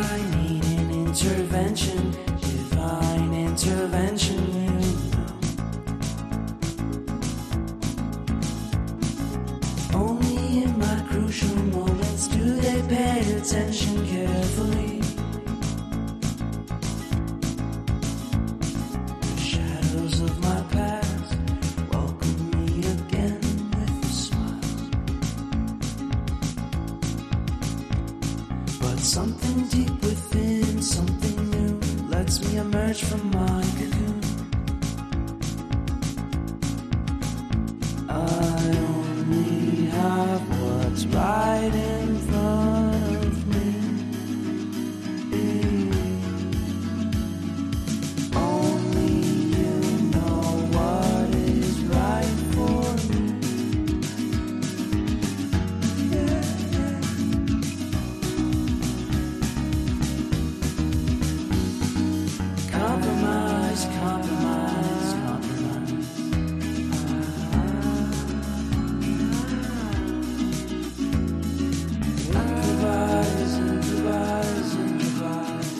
I need an intervention, divine intervention, you know. Only in my crucial moments do they pay attention carefully. The shadows of my past welcome me again with a smile. But something deep within, something new, lets me emerge from my cocoon. I only have what's right in front of me. Only you know what is right for me. Compromise, compromise, compromise. Improvise, improvise, improvise.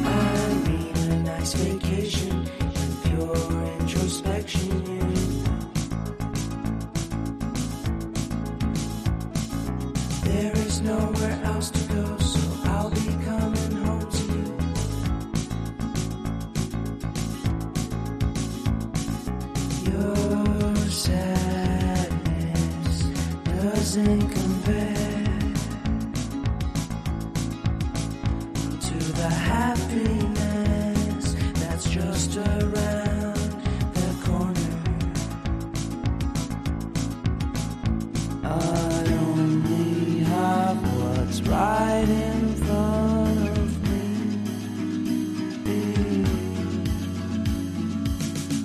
I mean a nice vacation and pure introspection, you know. There is nowhere else to go, so I'll be coming home to you. Your sadness doesn't compare to the happiness that's just around the corner. I only have what's right in front of me.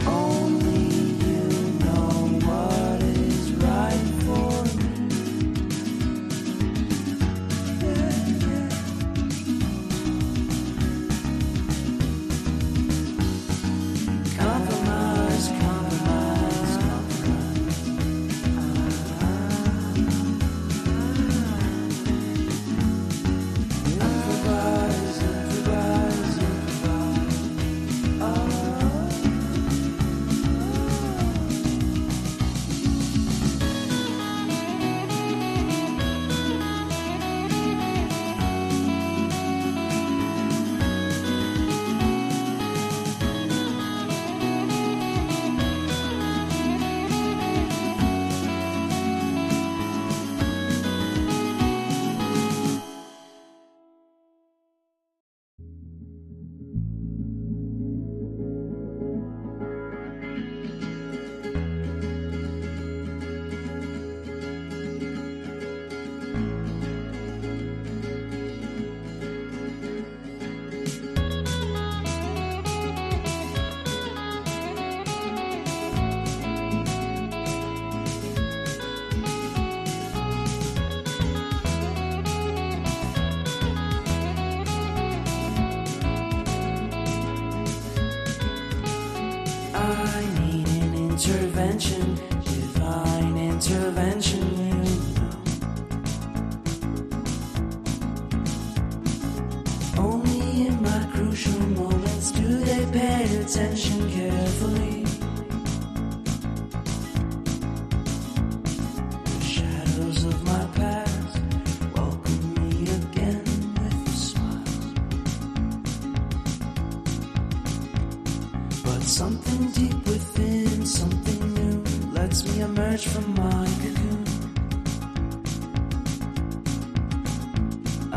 Only you know what is right for me. Compromise, compromise, compromise. Improvise, improvise, improvise. I need an intervention, divine intervention, you know. Only in my crucial moments do they pay attention carefully. The shadows of my past welcome me again with a smile. But something deep within, something new, lets me emerge from my cocoon. I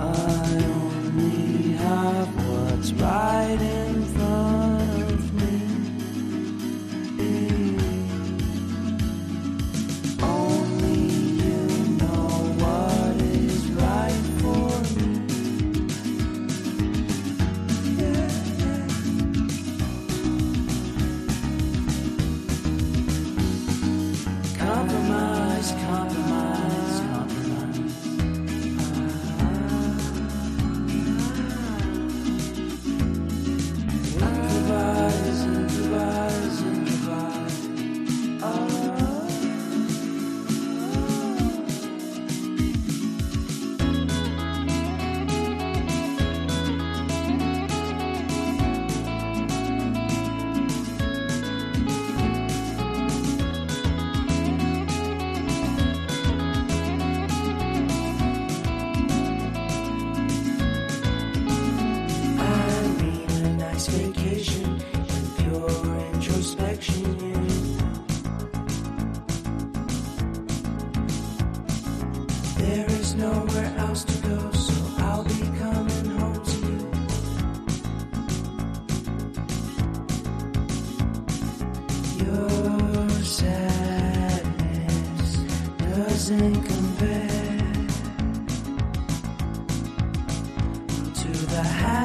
only have what's right in front of me. Only you know what is right for me. a